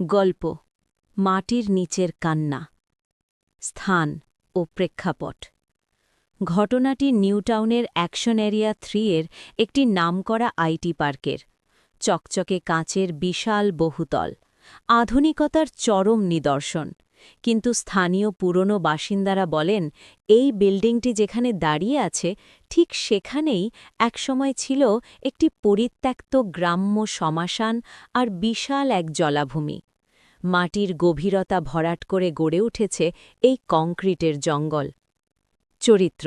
গল্প মাটির নিচের কান্না। স্থান ও প্রেক্ষাপট। ঘটনাটি নিউটাউনের অ্যাকশন এরিয়া 3 এর একটি নামকরা আইটি পার্কের। চকচকে কাঁচের বিশাল বহুতল, আধুনিকতার চরম নিদর্শন। কিন্তু স্থানীয় পুরনো বাসিন্দারা বলেন, এই বিল্ডিংটি যেখানে দাঁড়িয়ে আছে ঠিক সেখানেই একসময় ছিল একটি পরিত্যক্ত গ্রাম্য শ্মশান আর বিশাল এক জলাভূমি। মাটির গভীরতা ভরাট করে গড়ে উঠেছে এই কংক্রিটের জঙ্গল। চরিত্র: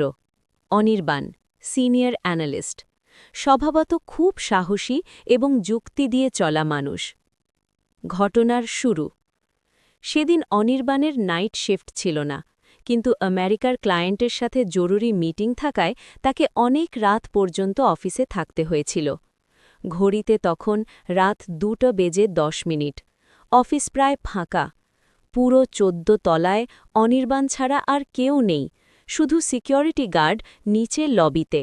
অনির্বাণ, সিনিয়র অ্যানালিস্ট, স্বভাবত খুব সাহসী এবং যুক্তি দিয়ে চলা মানুষ। ঘটনার শুরু: সেদিন অনির্বাণের নাইট শিফট ছিল না, কিন্তু আমেরিকার ক্লায়েন্টের সাথে জরুরি মিটিং থাকায় তাকে অনেক রাত পর্যন্ত অফিসে থাকতে হয়েছিল। ঘড়িতে তখন রাত 2:10 অফিস প্রায় ফাঁকা। পুরো 14 তলায় অনির্বাণ ছাড়া আর কেউ নেই, শুধু সিকিউরিটি গার্ড নিচে লবিতে।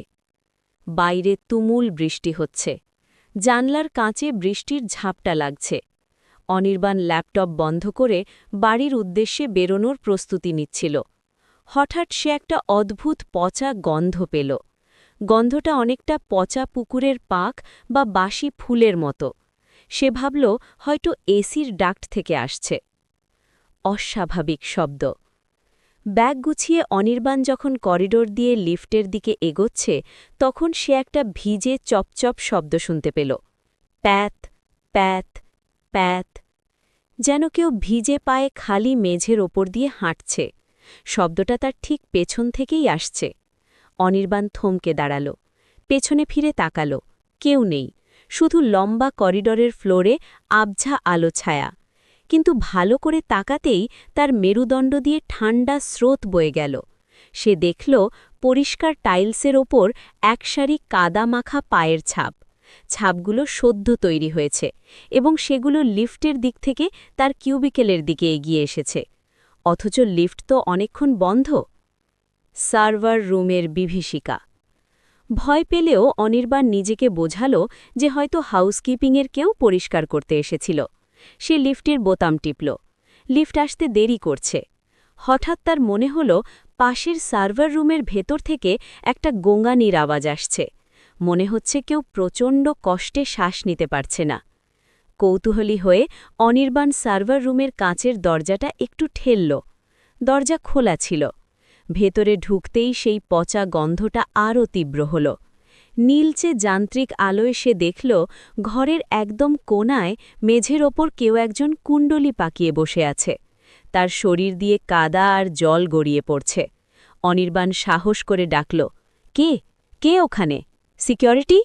বাইরে তুমুল বৃষ্টি হচ্ছে, জানলার কাঁচে বৃষ্টির ঝাপটা লাগছে। অনির্বাণ ল্যাপটপ বন্ধ করে বাড়ির উদ্দেশ্যে বেরোনোর প্রস্তুতি নিচ্ছিল। হঠাৎ সে একটা অদ্ভুত পচা গন্ধ পেল। গন্ধটা অনেকটা পচা পুকুরের পাক বা বাসি ফুলের মতো। সে ভাবল হয়তো এসির ডাক্ট থেকে আসছে। অস্বাভাবিক শব্দ। ব্যাগ গুছিয়ে অনির্বাণ যখন করিডোর দিয়ে লিফটের দিকে এগোচ্ছে, তখন সে একটা ভিজে চপচপ শব্দ শুনতে পেল। প্যাত প্যাত প্যাত, যেন কেউ ভিজে পায়ে খালি মেঝের ওপর দিয়ে হাঁটছে। শব্দটা তার ঠিক পেছন থেকেই আসছে। অনির্বাণ থমকে দাঁড়াল, পেছনে ফিরে তাকাল। কেউ নেই, শুধু লম্বা করিডরের ফ্লোরে আবঝা আলো ছায়া। কিন্তু ভালো করে তাকাতেই তার মেরুদণ্ড দিয়ে ঠান্ডা স্রোত বয়ে গেল। সে দেখল পরিষ্কার টাইলসের ওপর একসারি কাদা মাখা পায়ের ছাপ। ছাপগুলো সদ্য তৈরি হয়েছে এবং সেগুলো লিফটের দিক থেকে তার কিউবিকেলের দিকে এগিয়ে এসেছে। অথচ লিফট তো অনেকক্ষণ বন্ধ। সার্ভার রুমের বিভীষিকা। ভয় পেলেও অনির্বাণ নিজেকে বোঝাল যে হয়তো হাউসকিপিংয়ের কেউ পরিষ্কার করতে এসেছিল। সে লিফটের বোতাম টিপল। লিফট আসতে দেরি করছে। হঠাৎ তার মনে হল পাশের সার্ভার রুমের ভেতর থেকে একটা গোঙানির আওয়াজ আসছে। মনে হচ্ছে কেউ প্রচণ্ড কষ্টে শ্বাস নিতে পারছে না। কৌতূহলী হয়ে অনির্বাণ সার্ভার রুমের কাঁচের দরজাটা একটু ঠেলল। দরজা খোলা ছিল। ভেতরে ঢুকতেই সেই পচা গন্ধটা আরও তীব্র হল। নীলচে যান্ত্রিক আলোয় সে দেখল ঘরের একদম কোণায় মেঝের ওপর কেউ একজন কুণ্ডলি পাকিয়ে বসে আছে। তার শরীর দিয়ে কাদা আর জল গড়িয়ে পড়ছে। অনির্বাণ সাহস করে ডাকল, কে কে ওখানে? সিকিউরিটি?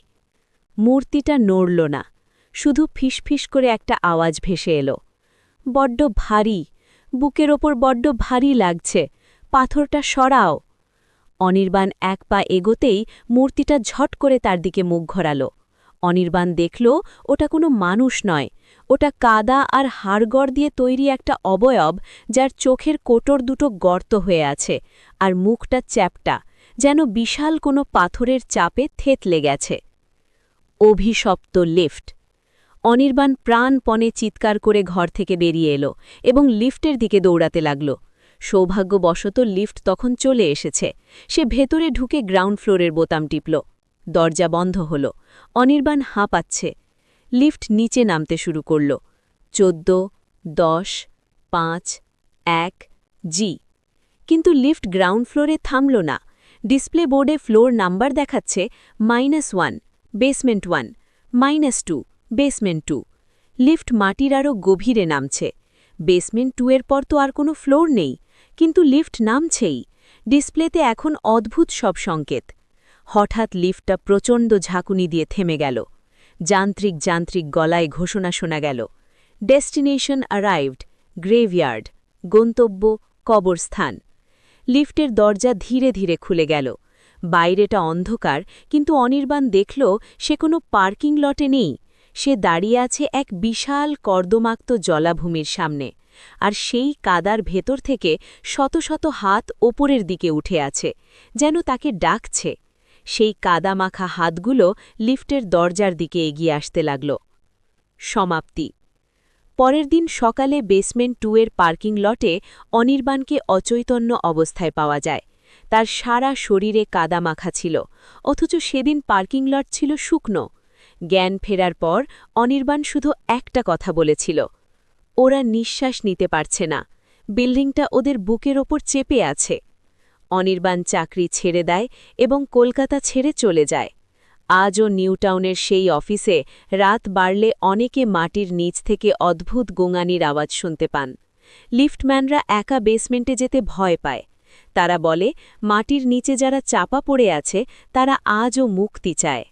মূর্তিটা নড়ল না, শুধু ফিসফিস করে একটা আওয়াজ ভেসে এলো, বড্ড ভারী, বুকের ওপর বড্ড ভারী লাগছে, পাথরটা সরাও। অনির্বাণ এক পা এগোতেই মূর্তিটা ঝট করে তার দিকে মুখ ঘোরাল। অনির্বাণ দেখল ওটা কোনো মানুষ নয়, ওটা কাদা আর হাড়গড় দিয়ে তৈরি একটা অবয়ব, যার চোখের কোটর দুটো গর্ত হয়ে আছে আর মুখটা চ্যাপ্টা, যেন বিশাল কোনো পাথরের চাপে থেতলে গেছে। অভিশপ্ত লিফট। অনির্বাণ প্রাণপণে চিৎকার করে ঘর থেকে বেরিয়ে এলো এবং লিফটের দিকে দৌড়াতে লাগল। সৌভাগ্যবশত লিফট তখন চলে এসেছে। সে ভেতরে ঢুকে গ্রাউন্ড ফ্লোরের বোতাম টিপল। দরজা বন্ধ হল। অনির্বাণ হাঁপাচ্ছে। লিফট নিচে নামতে শুরু করল। 14, 10, 5, 1, জি। কিন্তু লিফট গ্রাউন্ড ফ্লোরে থামল না। ডিসপ্লে বোর্ডে ফ্লোর নাম্বার দেখাচ্ছে -1, বেসমেন্ট 1, -2, বেসমেন্ট 2। লিফট মাটির আরও গভীরে নামছে। বেসমেন্ট 2 এর পর তো আর কোনো ফ্লোর নেই, কিন্তু লিফট নামছেই। ডিসপ্লেতে এখন অদ্ভুত সব সংকেত। হঠাৎ লিফটটা প্রচণ্ড ঝাঁকুনি দিয়ে থেমে গেল। যান্ত্রিক যান্ত্রিক গলায় ঘোষণা শোনা গেল, ডেস্টিনেশন অ্যারাইভড, গ্রেভইয়ার্ড, গন্তব্য কবরস্থান। লিফটের দরজা ধীরে ধীরে খুলে গেল। বাইরেটা অন্ধকার, কিন্তু অনির্বাণ দেখল সে কোনো পার্কিং লটে নেই। সে দাঁড়িয়ে আছে এক বিশাল কর্দমাক্ত জলাভূমির সামনে, আর সেই কাদার ভেতর থেকে শত শত হাত ওপরের দিকে উঠে আছে, যেন তাকে ডাকছে। সেই কাদামাখা হাতগুলো লিফটের দরজার দিকে এগিয়ে আসতে লাগল। সমাপ্তি। পরের দিন সকালে বেসমেন্ট 2 এর পার্কিং লটে অনির্বাণকে অচৈতন্য অবস্থায় পাওয়া যায়। তার সারা শরীরে কাদা মাখা ছিল, অথচ সেদিন পার্কিং লট ছিল শুকনো। জ্ঞান ফেরার পর অনির্বাণ শুধু একটা কথা বলেছিল, ওরা নিঃশ্বাস নিতে পারছে না, বিল্ডিংটা ওদের বুকের ওপর চেপে আছে। অনির্বাণ চাকরি ছেড়ে দেয় এবং কলকাতা ছেড়ে চলে যায়। আজও নিউটাউনের সেই অফিসে রাত বাড়লে অনেকে মাটির নিচ থেকে অদ্ভুত গোঙানির আওয়াজ শুনতে পান। লিফটম্যানরা একা বেসমেন্টে যেতে ভয় পায়। তারা বলে মাটির নিচে যারা চাপা পড়ে আছে তারা আজও মুক্তি চায়।